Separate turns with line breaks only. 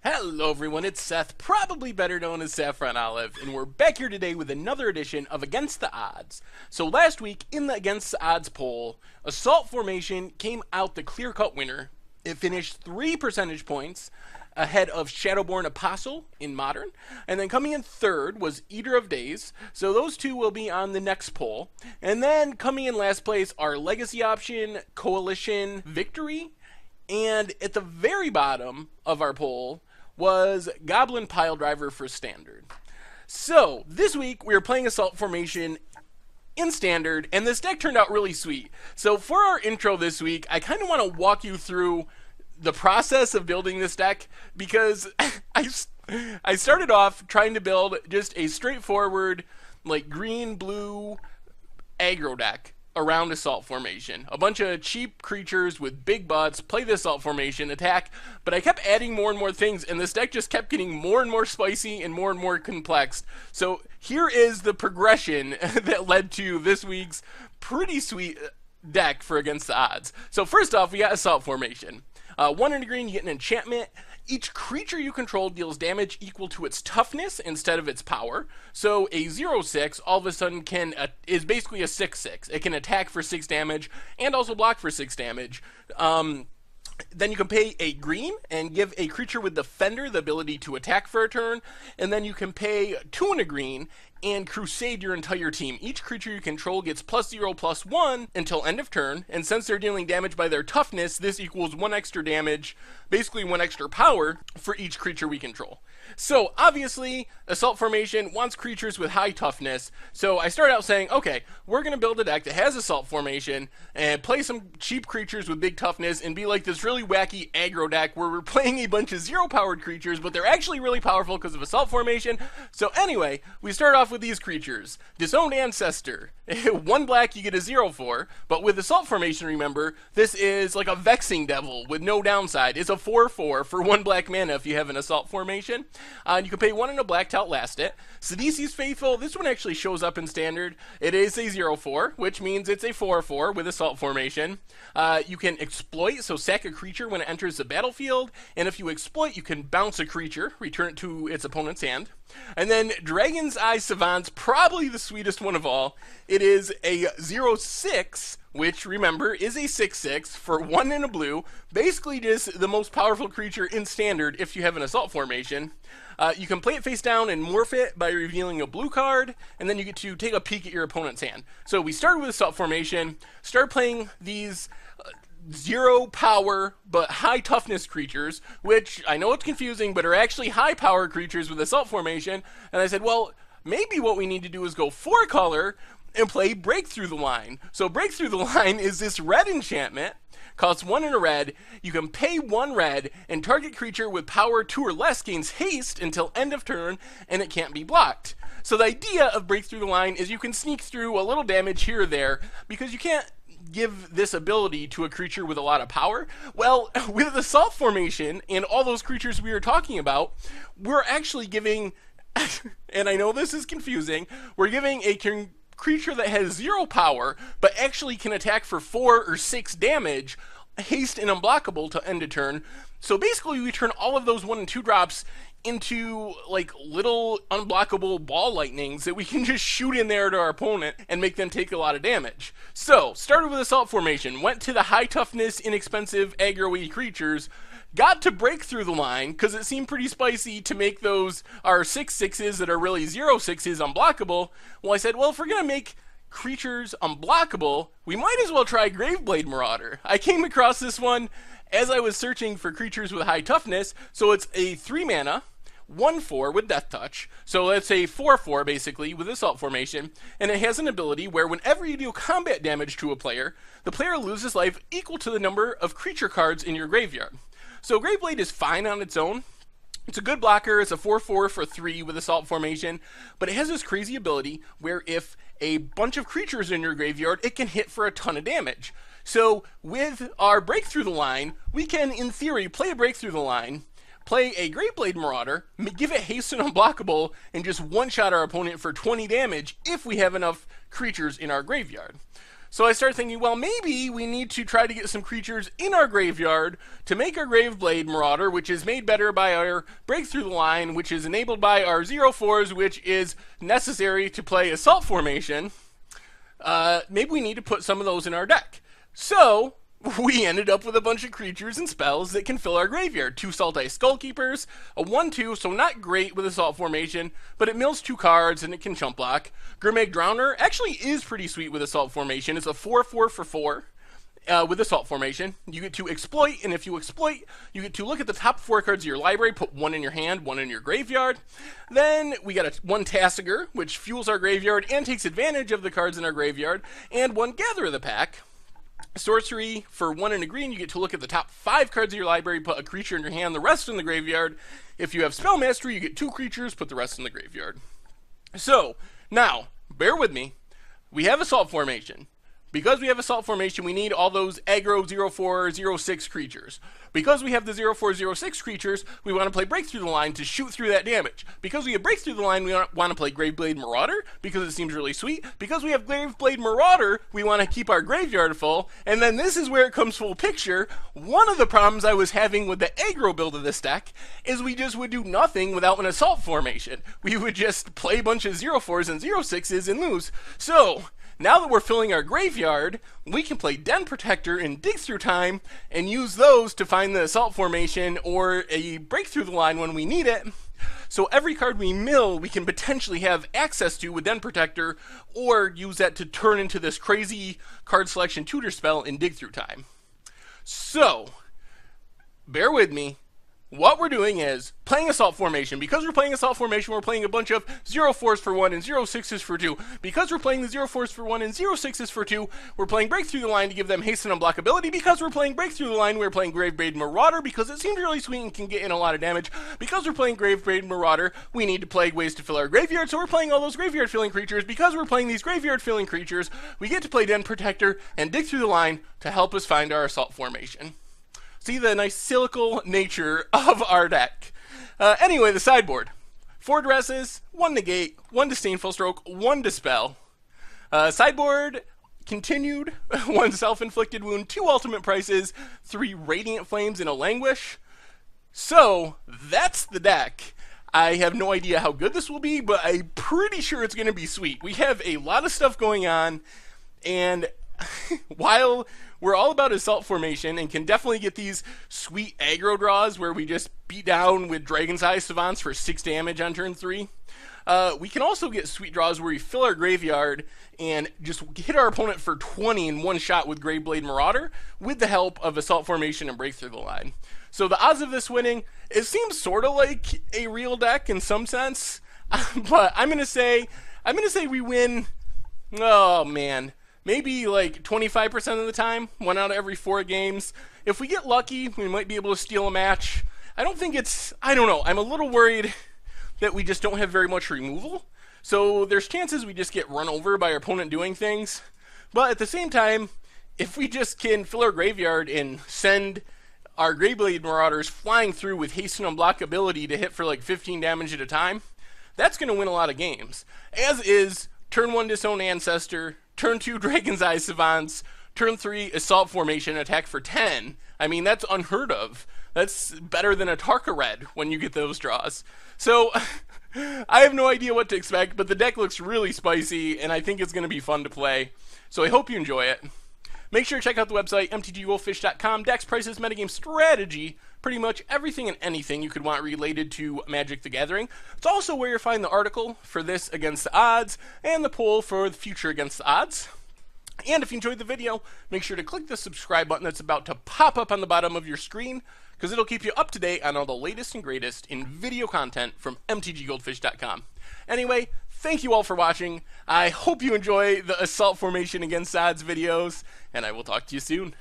Hello everyone, it's Seth, probably better known as Saffron Olive, and we're back here today with another edition of Against the Odds. So last week, in the Against the Odds poll, Assault Formation came out the clear-cut winner. It finished 3 percentage points ahead of Shadowborn Apostle in Modern, and then coming in third was Eater of Days, so those two will be on the next poll. And then coming in last place are Legacy Option, Coalition, Victory, and at the very bottom of our poll was Goblin Piledriver for Standard. So, this week we are playing Assault Formation in Standard, and this deck turned out really sweet. So for our intro this week, I kind of want to walk you through the process of building this deck, because I started off trying to build just a straightforward, like, green-blue aggro deck around Assault Formation. A bunch of cheap creatures with big butts, play the Assault Formation, attack, but I kept adding more and more things, and this deck just kept getting more and more spicy and more complex. So here is the progression that led to this week's pretty sweet deck for Against the Odds. So first off, we got Assault Formation. 1 in a green, you get an enchantment. Each creature you control deals damage equal to its toughness instead of its power. So a 0/6 all of a sudden is basically a 6/6. It can attack for 6 damage and also block for 6 damage. Then you can pay a green and give a creature with Defender the ability to attack for a turn. And then you can pay 2 in a green and crusade your entire team. Each creature you control gets +0/+1 until end of turn, and since they're dealing damage by their toughness, this equals 1 extra damage, basically 1 extra power for each creature we control. So obviously, Assault Formation wants creatures with high toughness, so I started out saying, okay, we're going to build a deck that has Assault Formation and play some cheap creatures with big toughness and be like this really wacky aggro deck where we're playing a bunch of 0-powered creatures, but they're actually really powerful because of Assault Formation. So anyway, we start off with these creatures. Disowned Ancestor. 1 black you get a 0/4, but with Assault Formation, remember, this is like a Vexing Devil with no downside. It's a 4/4 for 1 black mana if you have an Assault Formation. You can pay 1 in a black to outlast it. Sidisi's Faithful, this one actually shows up in Standard. It is a 0/4, which means it's a 4/4 with Assault Formation. You can exploit, so sack a creature when it enters the battlefield, and if you exploit, you can bounce a creature, return it to its opponent's hand. And then Dragon's Eye Savant's probably the sweetest one of all. It is a 0/6, which, remember, is a 6/6 for 1 in a blue. Basically just the most powerful creature in Standard if you have an Assault Formation. You can play it face down and morph it by revealing a blue card, and then you get to take a peek at your opponent's hand. So we started with Assault Formation, start playing these 0 power but high toughness creatures, which I know it's confusing, but are actually high power creatures with Assault Formation. And I said, well, maybe what we need to do is go 4 color and play Break Through the Line. So Break Through the Line is this red enchantment, costs 1 in a red. You can pay 1 red, and target creature with power 2 or less gains haste until end of turn, and it can't be blocked. So the idea of Break Through the Line is you can sneak through a little damage here or there, because you can't give this ability to a creature with a lot of power. Well, with Assault Formation and all those creatures we were talking about, we're actually giving, and I know this is confusing, we're giving a creature that has 0 power, but actually can attack for 4 or 6 damage, haste and unblockable to end a turn. So basically we turn all of those 1 and 2 drops into like little unblockable ball lightnings that we can just shoot in there to our opponent and make them take a lot of damage. So, started with Assault Formation, went to the high toughness, inexpensive, aggro-y creatures, got to Break Through the Line, because it seemed pretty spicy to make those our 6/6s that are really 0/6s unblockable. Well, I said, well, if we're going to make creatures unblockable, we might as well try Graveblade Marauder. I came across this one as I was searching for creatures with high toughness, so it's a 3 mana, 1/4 with Death Touch, so that's a 4/4 basically with Assault Formation, and it has an ability where whenever you do combat damage to a player, the player loses life equal to the number of creature cards in your graveyard. So Graveblade is fine on its own. It's a good blocker, it's a 4/4 for 3 with Assault Formation, but it has this crazy ability where if a bunch of creatures in your graveyard, it can hit for a ton of damage. So with our Break Through the Line, we can, in theory, play a Break Through the Line, play a Graveblade Marauder, give it haste and unblockable, and just one-shot our opponent for 20 damage if we have enough creatures in our graveyard. So I started thinking, well, maybe we need to try to get some creatures in our graveyard to make our Graveblade Marauder, which is made better by our Breakthrough the Line, which is enabled by our 0/4s, which is necessary to play Assault Formation. Maybe we need to put some of those in our deck. So we ended up with a bunch of creatures and spells that can fill our graveyard. 2 Salt Ice Skullkeepers, a 1/2, so not great with Assault Formation, but it mills 2 cards and it can chump block. Grimeg Drowner actually is pretty sweet with Assault Formation. It's a 4/4 for 4 with Assault Formation. You get to exploit, and if you exploit, you get to look at the top 4 cards of your library, put 1 in your hand, 1 in your graveyard. Then we got 1 Tasigur, which fuels our graveyard and takes advantage of the cards in our graveyard, and 1 Gather of the Pack. Sorcery, for 1 and a green, you get to look at the top 5 cards of your library, put a creature in your hand, the rest in the graveyard. If you have Spell Mastery, you get 2 creatures, put the rest in the graveyard. So, now, bear with me, we have Assault Formation. Because we have Assault Formation, we need all those aggro 0/4, 0/6 creatures. Because we have the 0/4, 0/6 creatures, we want to play Break Through the Line to shoot through that damage. Because we have Break Through the Line, we want to play Graveblade Marauder, because it seems really sweet. Because we have Graveblade Marauder, we want to keep our graveyard full. And then this is where it comes full picture. One of the problems I was having with the aggro build of this deck is we just would do nothing without an Assault Formation. We would just play a bunch of 0/4s and 0/6s and lose. So now that we're filling our graveyard, we can play Den Protector and Dig Through Time and use those to find the Assault Formation or a Break Through the Line when we need it. So every card we mill, we can potentially have access to with Den Protector, or use that to turn into this crazy card selection tutor spell in Dig Through Time. So, bear with me. What we're doing is playing Assault Formation. Because we're playing Assault Formation, we're playing a bunch of 0/4s for 1 and 0/6s for 2. Because we're playing the 0/4s for 1 and 0/6s for 2, we're playing Break Through the Line to give them haste and unblockability. Because we're playing Break Through the Line, we're playing Graveblade Marauder because it seems really sweet and can get in a lot of damage. Because we're playing Graveblade Marauder, we need to play ways to fill our graveyard, so we're playing all those graveyard filling creatures. Because we're playing these graveyard filling creatures, we get to play Den Protector and Dig Through the Line to help us find our Assault Formation. See the nice cyclical nature of our deck. Anyway, the sideboard. 4 dresses, 1 negate, 1 disdainful stroke, 1 dispel. Sideboard continued, 1 self-inflicted wound, 2 ultimate prices, 3 radiant flames, and a languish. So that's the deck. I have no idea how good this will be, but I'm pretty sure it's going to be sweet. We have a lot of stuff going on, and while we're all about Assault Formation and can definitely get these sweet aggro draws where we just beat down with Dragon's Eye Savants for 6 damage on turn 3, we can also get sweet draws where we fill our graveyard and just hit our opponent for 20 in 1 shot with Graveblade Marauder with the help of Assault Formation and Break Through the Line. So the odds of this winning, it seems sort of like a real deck in some sense, but I'm gonna say we win. Oh man. Maybe like 25% of the time, 1 out of every 4 games. If we get lucky, we might be able to steal a match. I don't know, I'm a little worried that we just don't have very much removal. So there's chances we just get run over by our opponent doing things. But at the same time, if we just can fill our graveyard and send our Graveblade Marauders flying through with haste and unblockability to hit for like 15 damage at a time, that's going to win a lot of games. As is turn 1 Disown Ancestor, turn 2 Dragon's Eye Savants, turn 3 Assault Formation, attack for 10. I mean, that's unheard of. That's better than a Tarka Red when you get those draws. So, I have no idea what to expect, but the deck looks really spicy, and I think it's going to be fun to play. So I hope you enjoy it. Make sure to check out the website, mtggoldfish.com, decks, prices, metagame, strategy, pretty much everything and anything you could want related to Magic the Gathering. It's also where you'll find the article for this Against the Odds and the poll for the future Against the Odds. And if you enjoyed the video, make sure to click the subscribe button that's about to pop up on the bottom of your screen, because it'll keep you up to date on all the latest and greatest in video content from mtggoldfish.com. Anyway, thank you all for watching. I hope you enjoy the Assault Formation Against Odds videos, and I will talk to you soon.